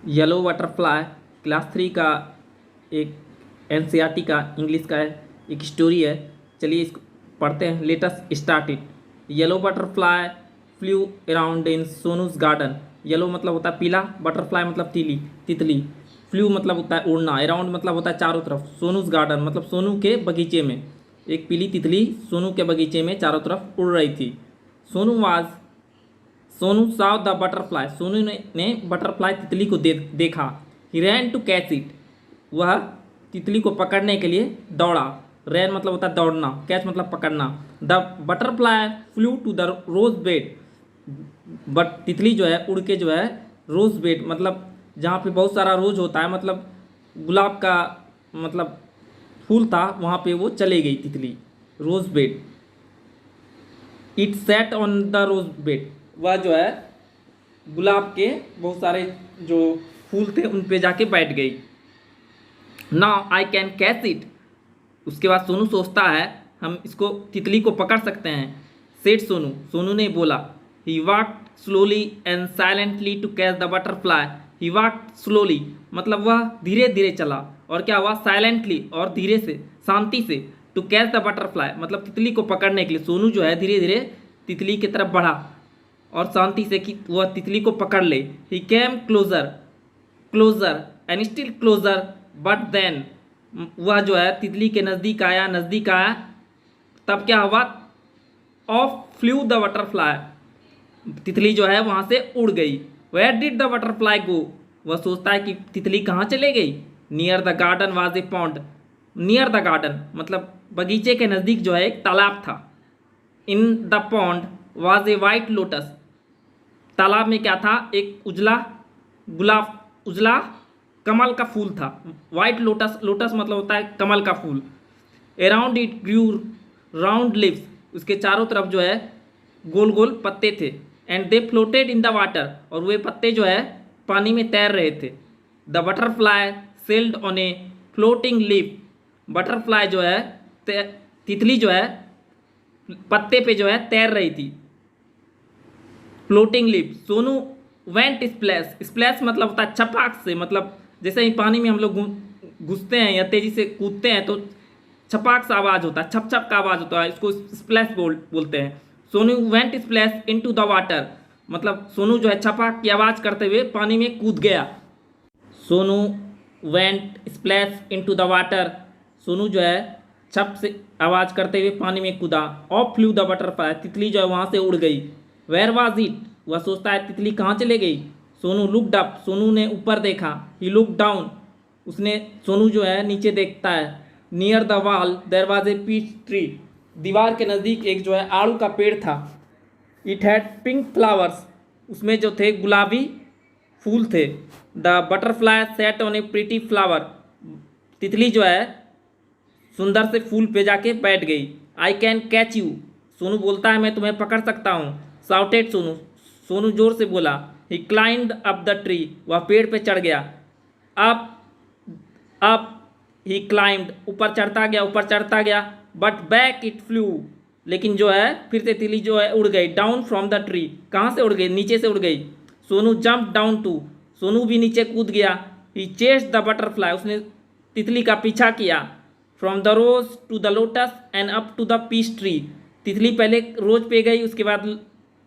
Yellow butterfly class 3 का एक NCERT का इंग्लिश का एक स्टोरी है। चलिए इसको पढ़ते हैं। Let us start it. Yellow butterfly flu around in सोनूज garden. Yellow मतलब होता है पीला, बटरफ्लाई मतलब तितली, फ्लू मतलब होता है उड़ना, अराउंड मतलब होता है चारों तरफ, सोनूज गार्डन मतलब सोनू के बगीचे में एक पीली तितली सोनू के बगीचे में चारों तरफ उड़ रही थी। Sonu was Sonu saw the butterfly. Sonu ने बटरफ्लाई तितली को देखा। ही रैन टू कैच इट। वह तितली को पकड़ने के लिए दौड़ा। रैन मतलब होता है दौड़ना, कैच मतलब पकड़ना। The butterfly flew to the rose bed. But तितली जो है उड़ के जो है रोज बेड मतलब जहाँ पे बहुत सारा रोज होता है, मतलब गुलाब का मतलब फूल था, वहाँ पे वो चले गई तितली। Rose bed. It sat on the rose bed. वह जो है गुलाब के बहुत सारे जो फूल थे उन पे जाके बैठ गई। Now I can catch it. उसके बाद सोनू सोचता है हम इसको तितली को पकड़ सकते हैं। सेठ सोनू, सोनू ने बोला। He walked slowly and silently to catch the butterfly. He walked slowly मतलब वह धीरे धीरे चला, और क्या हुआ, साइलेंटली और धीरे से, शांति से, टू कैच द बटरफ्लाई मतलब तितली को पकड़ने के लिए सोनू जो है धीरे धीरे तितली की तरफ बढ़ा और शांति से कि वह तितली को पकड़ ले। He came closer closer and still closer, but then वह जो है तितली के नज़दीक आया। तब क्या हुआ, ऑफ फ्लू द बटरफ्लाई। तितली जो है वहाँ से उड़ गई। वेयर डिड द बटरफ्लाई गो। वह सोचता है कि तितली कहाँ चले गई। Near the garden was a pond. Near the garden मतलब बगीचे के नज़दीक जो है एक तालाब था। In the pond was a white lotus. तालाब में क्या था, एक उजला कमल का फूल था। वाइट लोटस, लोटस मतलब होता है कमल का फूल। Around it grew round leaves. उसके चारों तरफ जो है गोल गोल पत्ते थे। And they floated in the water. और वे पत्ते जो है पानी में तैर रहे थे। The butterfly sailed on a floating leaf. Butterfly जो है तितली जो है पत्ते पे जो है तैर रही थी, floating leaf. Sonu went splash. Splash मतलब होता है छपाक से, मतलब जैसे ही पानी में हम लोग घुसते हैं या तेजी से कूदते हैं तो छपाक सा आवाज़ होता है, छप छप का आवाज़ होता है, इसको स्प्लैश बोलते हैं। Sonu went splash into the water मतलब सोनू जो है छपाक की आवाज़ करते हुए पानी में कूद गया। Sonu went splash into the water. Sonu जो है छप से आवाज़ करते हुए पानी में कूदा। Off flew the butterfly. तितली जो है वहाँ से उड़ गई। Where was it. वह सोचता है तितली कहाँ चले गई। Sonu looked up. सोनू ने ऊपर देखा। ही लुक डाउन। सोनू जो है नीचे देखता है। Near the wall there was a peach tree. दीवार के नज़दीक एक जो है आड़ू का पेड़ था। It had pink flowers. उसमें जो थे गुलाबी फूल थे। The butterfly set on A pretty flower. तितली जो है सुंदर से फूल पे जाके बैठ गई। I can catch you. Sonu बोलता है मैं तुम्हें पकड़ सकता हूँ। साउटेड सोनू। सोनू जोर से बोला। ही क्लाइंड अप द ट्री। वह पेड़ पे चढ़ गया। अप अप ही क्लाइंड। ऊपर चढ़ता गया। But back it flu. लेकिन जो है फिर से तितली जो है उड़ गई। Down from the tree. कहाँ से उड़ गई, नीचे से उड़ गई। Sonu jump down too. Sonu भी नीचे कूद गया। He chased the butterfly. उसने तितली का पीछा किया। From the rose to the lotus and up to the peach tree. तितली पहले रोज पे गई, उसके बाद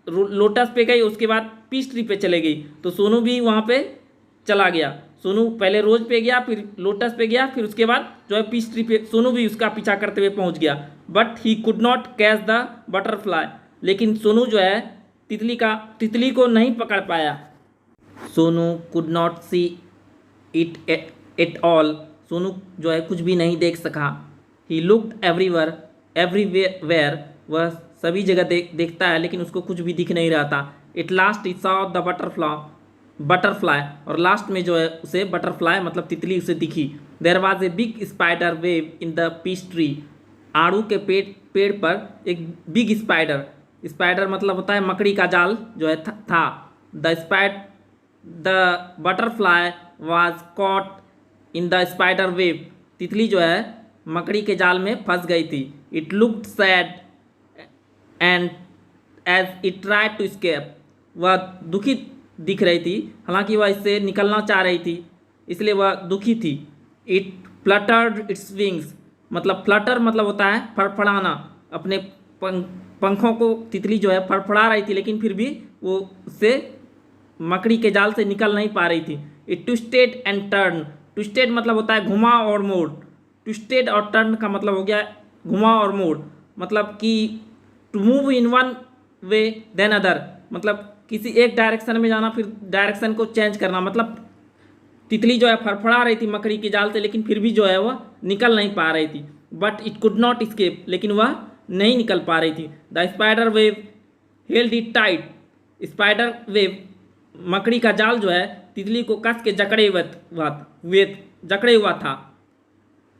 लोटस पे गई, उसके बाद पीस ट्री पे चले गई। तो सोनू भी वहाँ पे चला गया। सोनू पहले रोज पे गया, फिर लोटस पे गया, फिर उसके बाद जो है पीस ट्री पे सोनू भी उसका पीछा करते हुए पहुँच गया। But he could not catch the butterfly. लेकिन सोनू जो है तितली को नहीं पकड़ पाया। Sonu could not see it at all. Sonu जो है कुछ भी नहीं देख सका। He looked everywhere. वह सभी जगह देखता है लेकिन उसको कुछ भी दिख नहीं रहा था। It last he saw the butterfly. और लास्ट में जो है उसे बटरफ्लाई मतलब तितली उसे दिखी। There was a big spider web in the peach tree. आड़ू के पेड़ पर एक बिग स्पाइडर मतलब होता है मकड़ी का जाल जो है था। The butterfly was caught in the spider web. तितली जो है मकड़ी के जाल में फंस गई थी। It looked sad and as it tried to escape. वह दुखित दिख रही थी, हालांकि वह इससे निकलना चाह रही थी, इसलिए वह दुखी थी। इट फ्लटर्ड इट्स विंग्स, मतलब फ्लटर मतलब होता है फड़फड़ाना, अपने पंखों को तितली जो है फड़फड़ा रही थी, लेकिन फिर भी वो उससे मकड़ी के जाल से निकल नहीं पा रही थी। It twisted and turn, twisted मतलब होता है घुमा और मोड़, ट्विस्टेड और टर्न का मतलब हो गया घुमा और मोड़, मतलब कि to move in one way then other, मतलब किसी एक डायरेक्शन में जाना फिर डायरेक्शन को चेंज करना। मतलब तितली जो है फड़फड़ा रही थी मकड़ी के जाल से, लेकिन फिर भी जो है वह निकल नहीं पा रही थी। But it could not escape, लेकिन वह नहीं निकल पा रही थी। The spider web held it tight, spider web मकड़ी का जाल जो है तितली को कस के जकड़े हुआ था।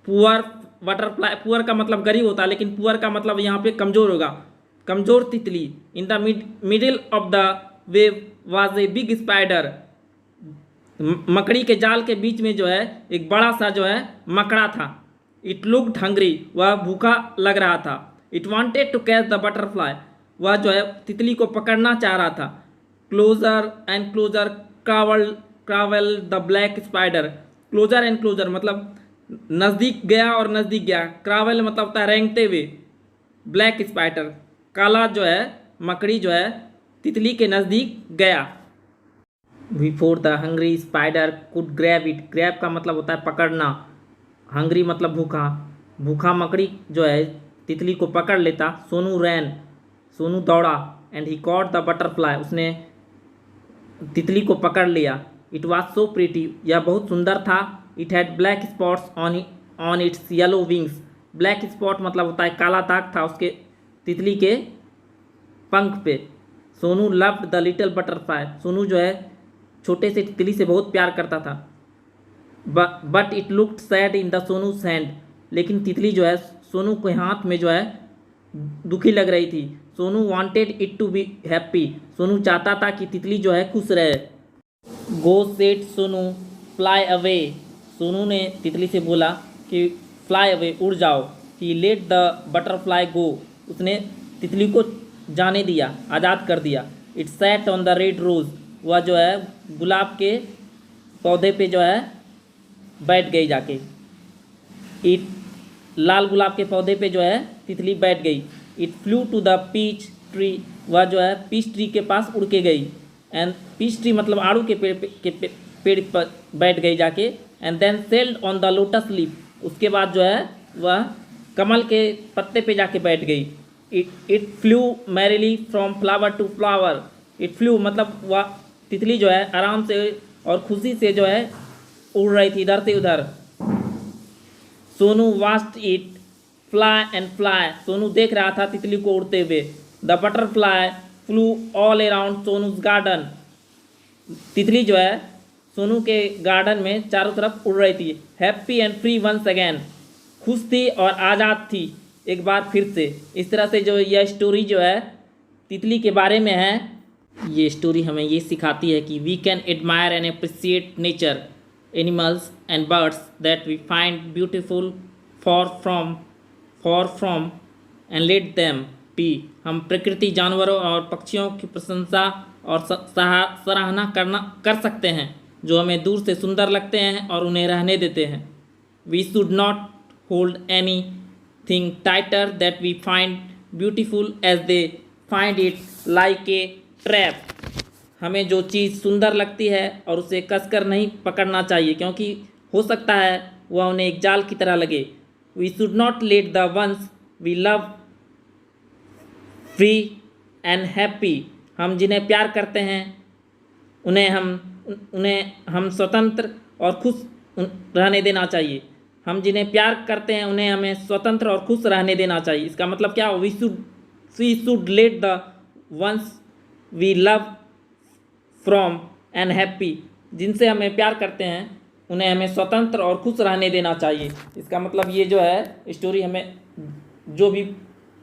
पुअर बटरफ्लाई, पुअर का मतलब गरीब होता है, लेकिन पुअर का मतलब यहाँ पे कमज़ोर होगा, कमज़ोर तितली। In the middle of the wave was a big spider, मकड़ी के जाल के बीच में जो है एक बड़ा सा जो है मकड़ा था। इट लुक्ड हंग्री, वह भूखा लग रहा था। It wanted to catch the butterfly, वह जो है तितली को पकड़ना चाह रहा था। Closer and closer crawled the black spider, closer and closer मतलब नज़दीक गया और नज़दीक गया, क्रावल मतलब होता है रेंगते हुए, ब्लैक स्पाइडर काला जो है मकड़ी जो है तितली के नज़दीक गया। Before the hungry spider could grab it, grab का मतलब होता है पकड़ना, हंग्री मतलब भूखा, भूखा मकड़ी जो है तितली को पकड़ लेता। सोनू रैन, सोनू दौड़ा, and he caught the butterfly, उसने तितली को पकड़ लिया। इट वॉज सो प्रिटी, यह बहुत सुंदर था। It had black spots on it's yellow wings, black spot मतलब होता है काला दाग था उसके तितली के पंख पे। Sonu loved the little butterfly, Sonu जो है छोटे से तितली से बहुत प्यार करता था। But it looked sad in the सोनूज hand, लेकिन तितली जो है सोनू के हाथ में जो है दुखी लग रही थी। Sonu wanted it to be happy, Sonu चाहता था कि तितली जो है खुश रहे। Go said Sonu fly away, Sonu ने तितली से बोला कि फ्लाई अवे, उड़ जाओ। He let the butterfly go, उसने तितली को जाने दिया, आज़ाद कर दिया। It sat on the red rose, वह जो है गुलाब के पौधे पे जो है बैठ गई जाके। इट लाल गुलाब के पौधे पे जो है तितली बैठ गई। It flew to the peach tree, वह जो है पीच ट्री के पास उड़ के गई। एंड पीच ट्री मतलब आड़ू के पेड़ पर बैठ गई जाके। And then sailed on the lotus leaf, उसके बाद जो है वह कमल के पत्ते पे जाके बैठ गई। It flew merrily from flower to flower, it flew मतलब वह तितली जो है आराम से और खुशी से जो है उड़ रही थी इधर से उधर। Sonu vast it fly and fly, Sonu देख रहा था तितली को उड़ते हुए। The butterfly flu all around सोनूज garden, तितली जो है सोनू के गार्डन में चारों तरफ उड़ रही थी। Happy and free once again, खुश थी और आज़ाद थी एक बार फिर से। इस तरह से जो यह स्टोरी जो है तितली के बारे में है, ये स्टोरी हमें ये सिखाती है कि we can admire and appreciate nature, animals and birds that we find beautiful for from and let them be. हम प्रकृति, जानवरों और पक्षियों की प्रशंसा और सराहना कर सकते हैं जो हमें दूर से सुंदर लगते हैं और उन्हें रहने देते हैं। We should not hold anything tighter that we find beautiful as they find it like a trap, हमें जो चीज़ सुंदर लगती है और उसे कसकर नहीं पकड़ना चाहिए, क्योंकि हो सकता है वह उन्हें एक जाल की तरह लगे। We should not let the ones we love free and happy, हम जिन्हें प्यार करते हैं उन्हें हम स्वतंत्र और खुश रहने देना चाहिए। हम जिन्हें प्यार करते हैं उन्हें हमें स्वतंत्र और खुश रहने देना चाहिए। इसका मतलब क्या हो, we should let the ones we love from and happy, जिनसे हमें प्यार करते हैं उन्हें हमें स्वतंत्र और खुश रहने देना चाहिए। इसका मतलब ये जो है स्टोरी हमें जो भी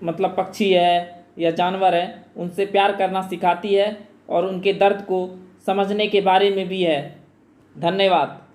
मतलब पक्षी है या जानवर है उनसे प्यार करना सिखाती है और उनके दर्द को समझने के बारे में भी है। धन्यवाद।